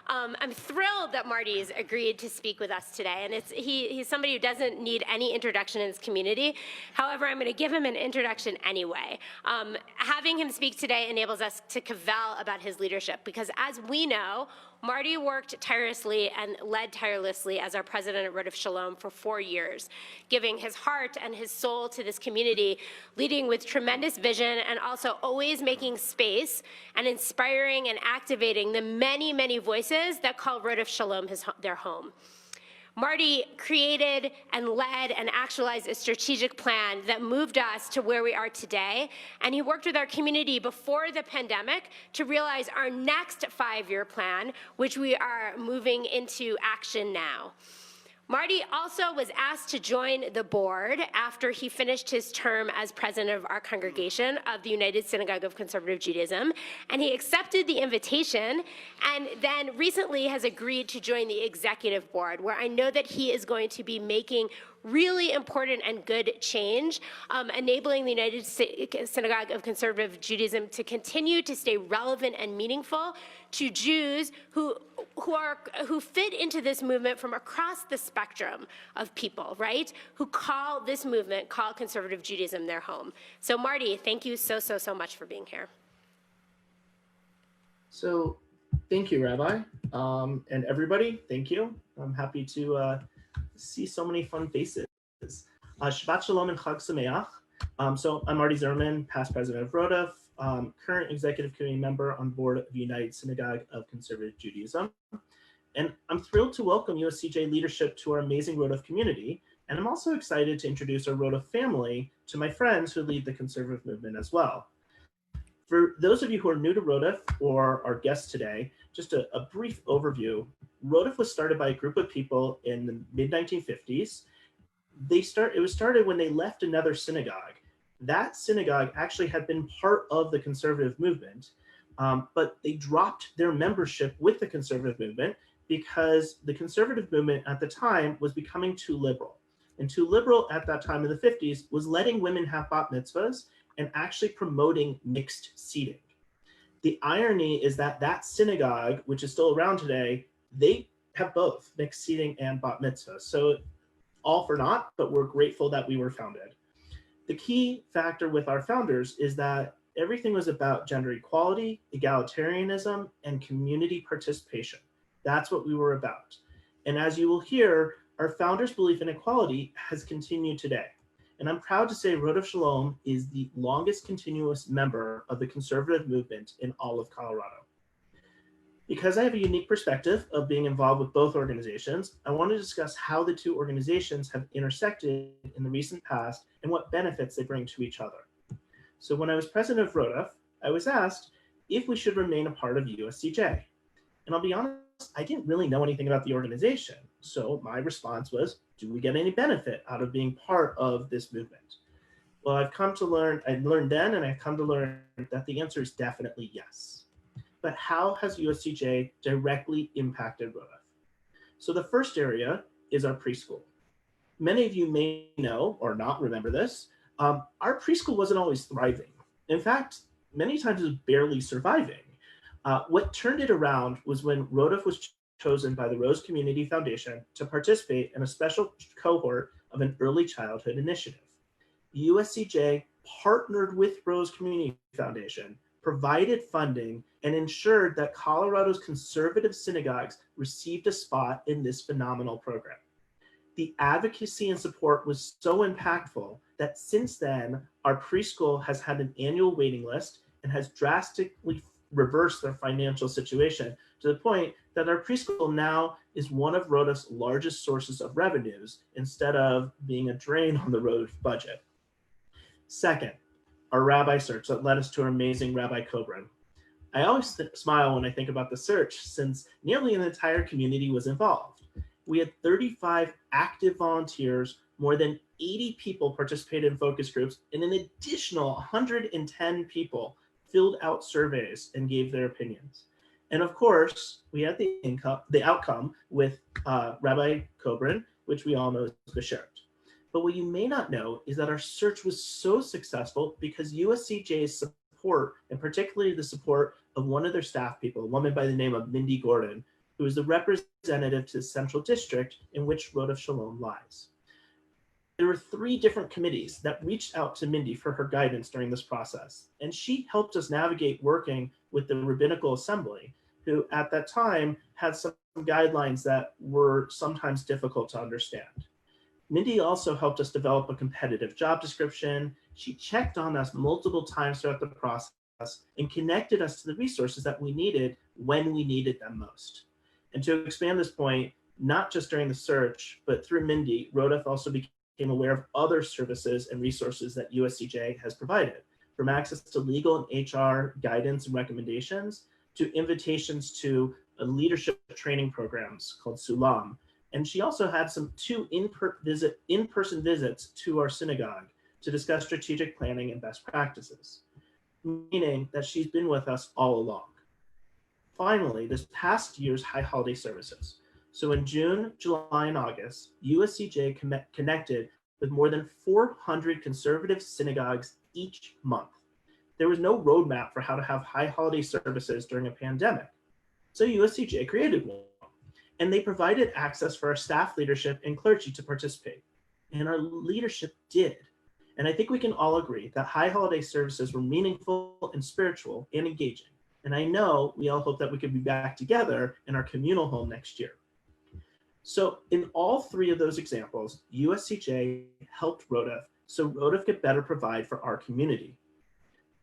I'm thrilled that Marty's agreed to speak with us today, and he's somebody who doesn't need any introduction in his community. However, I'm going to give him an introduction anyway. Having him speak today enables us to cavil about his leadership, because as we know, Marty worked tirelessly and led tirelessly as our president of Rodef Shalom for 4 years, giving his heart and his soul to this community, leading with tremendous vision and also always making space and inspiring and activating the many, many voices that call Rodef Shalom their home. Marty created and led and actualized a strategic plan that moved us to where we are today, and he worked with our community before the pandemic to realize our next 5-year plan, which we are moving into action now. Marty also was asked to join the board after he finished his term as president of our congregation of the United Synagogue of Conservative Judaism, and he accepted the invitation and then recently has agreed to join the executive board, where I know that he is going to be making really important and good change, enabling the United Synagogue of Conservative Judaism to continue to stay relevant and meaningful to Jews who fit into this movement from across the spectrum of people, right? Who call this movement, call conservative Judaism their home. So Marty, thank you so much for being here. So thank you, Rabbi, and everybody, thank you. I'm happy to see so many fun faces. Shabbat Shalom and Chag Sameach. So I'm Marty Zimmerman, past president of Rodef, current executive committee member on Board of United Synagogue of Conservative Judaism. And I'm thrilled to welcome USCJ leadership to our amazing Rodef community. And I'm also excited to introduce our Rodef family to my friends who lead the conservative movement as well. For those of you who are new to Rodef or our guests today, just a brief overview. Rodef was started by a group of people in the mid-1950s. It was started when they left another synagogue. That synagogue actually had been part of the conservative movement, but they dropped their membership with the conservative movement because the conservative movement at the time was becoming too liberal. And too liberal at that time in the 50s was letting women have bat mitzvahs and actually promoting mixed seating. The irony is that that synagogue, which is still around today, they have both mixed seating and bat mitzvah. So all for naught, but we're grateful that we were founded. The key factor with our founders is that everything was about gender equality, egalitarianism, and community participation. That's what we were about. And as you will hear, our founders' belief in equality has continued today. And I'm proud to say Rodef Shalom is the longest continuous member of the conservative movement in all of Colorado. Because I have a unique perspective of being involved with both organizations, I want to discuss how the two organizations have intersected in the recent past and what benefits they bring to each other. So when I was president of Rodef, I was asked if we should remain a part of USCJ. And I'll be honest, I didn't really know anything about the organization. So my response was, do we get any benefit out of being part of this movement? Well, I learned then, and I've come to learn that the answer is definitely yes. But how has USCJ directly impacted Rodef? So the first area is our preschool. Many of you may know or not remember this. Our preschool wasn't always thriving. In fact, many times it was barely surviving. What turned it around was when Rodef was chosen by the Rose Community Foundation to participate in a special cohort of an early childhood initiative. USCJ partnered with Rose Community Foundation, provided funding, and ensured that Colorado's conservative synagogues received a spot in this phenomenal program. The advocacy and support was so impactful that since then, our preschool has had an annual waiting list and has drastically reversed their financial situation to the point that our preschool now is one of Rodef's largest sources of revenues instead of being a drain on the Rodef budget. Second, our rabbi search that led us to our amazing Rabbi Kobrin. I always smile when I think about the search since nearly an entire community was involved. We had 35 active volunteers, more than 80 people participated in focus groups, and an additional 110 people filled out surveys and gave their opinions. And of course, we had the outcome with Rabbi Kobrin, which we all know is Beshert. But what you may not know is that our search was so successful because USCJ's support, and particularly the support of one of their staff people, a woman by the name of Mindy Gordon, who is the representative to the Central District in which Rodef Shalom lies. There were 3 different committees that reached out to Mindy for her guidance during this process, and she helped us navigate working with the Rabbinical Assembly, who at that time had some guidelines that were sometimes difficult to understand. Mindy also helped us develop a competitive job description. She checked on us multiple times throughout the process and connected us to the resources that we needed when we needed them most. And to expand this point, not just during the search, but through Mindy, Rodef also became aware of other services and resources that USCJ has provided, from access to legal and HR guidance and recommendations to invitations to leadership training programs called Sulam. And she also had 2 in-person visits to our synagogue to discuss strategic planning and best practices, meaning that she's been with us all along. Finally, this past year's high holiday services. So in June, July, and August, USCJ connected with more than 400 conservative synagogues each month. There was no roadmap for how to have high holiday services during a pandemic. So USCJ created one, and they provided access for our staff leadership and clergy to participate. And our leadership did. And I think we can all agree that high holiday services were meaningful and spiritual and engaging. And I know we all hope that we could be back together in our communal home next year. So in all 3 of those examples, USCJ helped Rodef so Rodef could better provide for our community.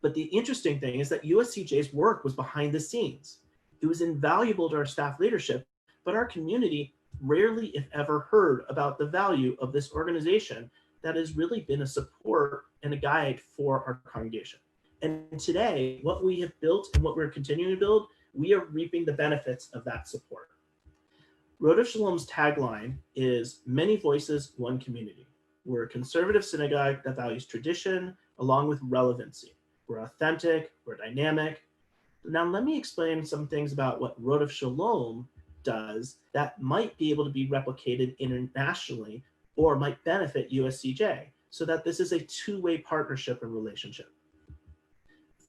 But the interesting thing is that USCJ's work was behind the scenes. It was invaluable to our staff leadership, but our community rarely, if ever, heard about the value of this organization that has really been a support and a guide for our congregation. And today, what we have built and what we're continuing to build, we are reaping the benefits of that support. Rodef Shalom's tagline is many voices, one community. We're a conservative synagogue that values tradition along with relevancy. We're authentic, we're dynamic. Now let me explain some things about what Rodef Shalom does that might be able to be replicated internationally or might benefit USCJ, so that this is a 2-way partnership and relationship.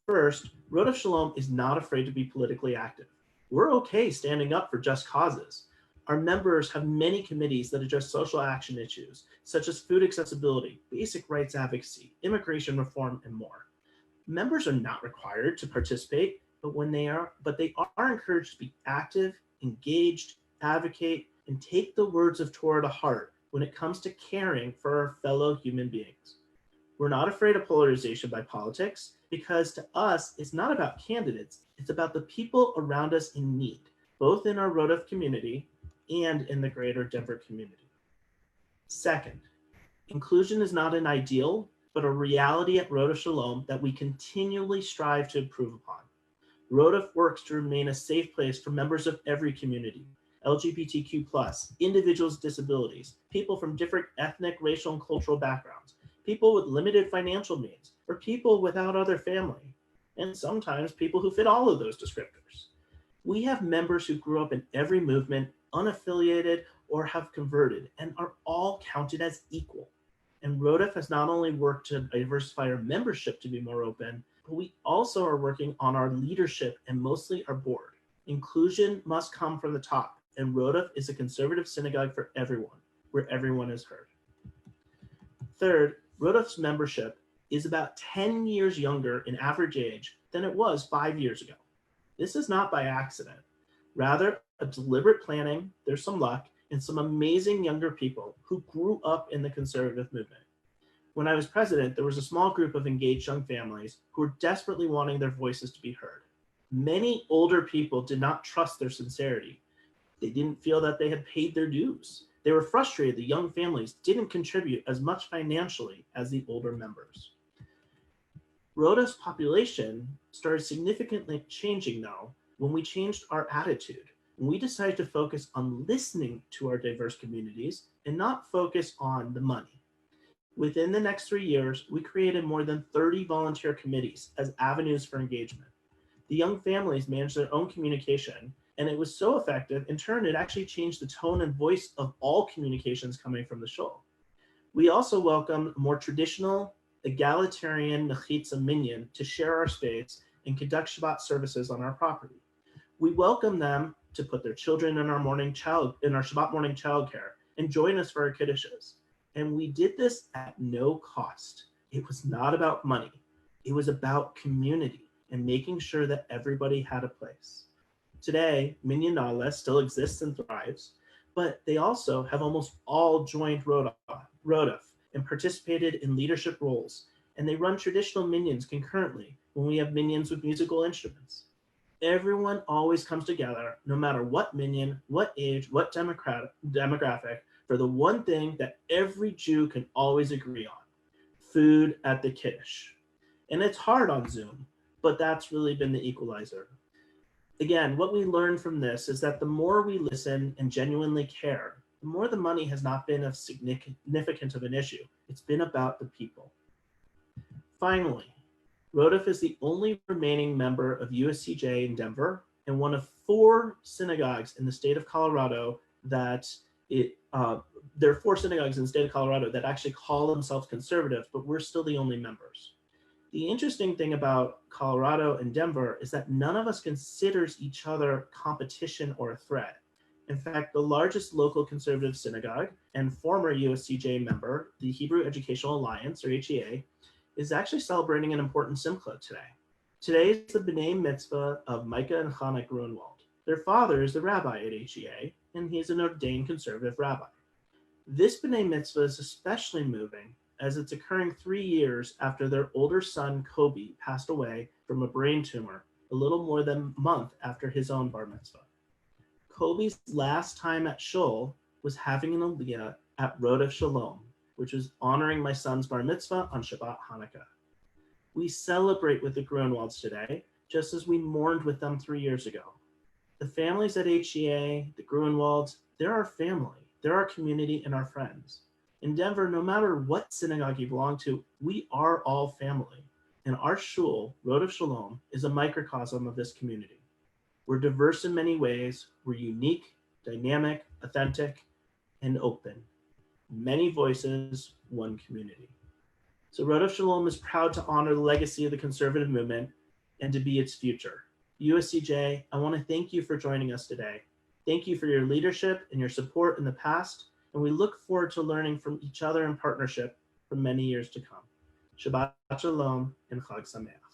First, Rodef Shalom is not afraid to be politically active. We're okay standing up for just causes. Our members have many committees that address social action issues, such as food accessibility, basic rights advocacy, immigration reform, and more. Members are not required to participate, but they are encouraged to be active, engaged, advocate, and take the words of Torah to heart when it comes to caring for our fellow human beings. We're not afraid of polarization by politics, because to us, it's not about candidates, it's about the people around us in need, both in our Rodef community and in the greater Denver community. Second, inclusion is not an ideal, but a reality at Rodef Shalom that we continually strive to improve upon. Rodef works to remain a safe place for members of every community, LGBTQ+, individuals with disabilities, people from different ethnic, racial, and cultural backgrounds, people with limited financial means, or people without other family, and sometimes people who fit all of those descriptors. We have members who grew up in every movement, unaffiliated, or have converted, and are all counted as equal. And Rodef has not only worked to diversify our membership to be more open, but we also are working on our leadership and mostly our board. Inclusion must come from the top, and Rodef is a conservative synagogue for everyone, where everyone is heard. Third, Rodef's membership is about 10 years younger in average age than it was 5 years ago. This is not by accident. Rather, a deliberate planning, there's some luck, and some amazing younger people who grew up in the conservative movement. When I was president, there was a small group of engaged young families who were desperately wanting their voices to be heard. Many older people did not trust their sincerity. They didn't feel that they had paid their dues. They were frustrated the young families didn't contribute as much financially as the older members. Rodef's population started significantly changing, though, when we changed our attitude. When we decided to focus on listening to our diverse communities and not focus on the money. Within the next 3 years, we created more than 30 volunteer committees as avenues for engagement. The young families managed their own communication, and it was so effective, in turn, it actually changed the tone and voice of all communications coming from the shul. We also welcomed more traditional, egalitarian mechitza minyan to share our space and conduct Shabbat services on our property. We welcome them to put their children in our Shabbat morning childcare and join us for our kiddushes. And we did this at no cost. It was not about money. It was about community and making sure that everybody had a place. Today, Minyan Na'aleh still exists and thrives, but they also have almost all joined Rodef and participated in leadership roles, and they run traditional minyans concurrently when we have minyans with musical instruments. Everyone always comes together, no matter what minyan, what age, what demographic, for the one thing that every Jew can always agree on: food at the Kiddush. And it's hard on Zoom, but that's really been the equalizer. Again, what we learned from this is that the more we listen and genuinely care, the more the money has not been of significant of an issue. It's been about the people. Finally, Rodef is the only remaining member of USCJ in Denver and one of 4 synagogues in the state of Colorado that there are 4 synagogues in the state of Colorado that actually call themselves conservative, but we're still the only members. The interesting thing about Colorado and Denver is that none of us considers each other competition or a threat. In fact, the largest local conservative synagogue and former USCJ member, the Hebrew Educational Alliance, or HEA, is actually celebrating an important simcha today. Today is the B'nai Mitzvah of Micah and Chana Grunwald. Their father is the rabbi at HEA, and he's an ordained conservative rabbi. This B'nai Mitzvah is especially moving as it's occurring 3 years after their older son, Kobe, passed away from a brain tumor a little more than a month after his own bar mitzvah. Kobe's last time at Shul was having an aliyah at Rodef Shalom, which was honoring my son's bar mitzvah on Shabbat Hanukkah. We celebrate with the Grunwalds today, just as we mourned with them 3 years ago. The families at HEA, the Grunwalds, they're our family, they're our community and our friends. In Denver, no matter what synagogue you belong to, we are all family. And our shul, Rodef Shalom, is a microcosm of this community. We're diverse in many ways. We're unique, dynamic, authentic, and open. Many voices, one community. So Rodef Shalom is proud to honor the legacy of the conservative movement and to be its future. USCJ, I want to thank you for joining us today. Thank you for your leadership and your support in the past, and we look forward to learning from each other in partnership for many years to come. Shabbat Shalom and Chag Sameach.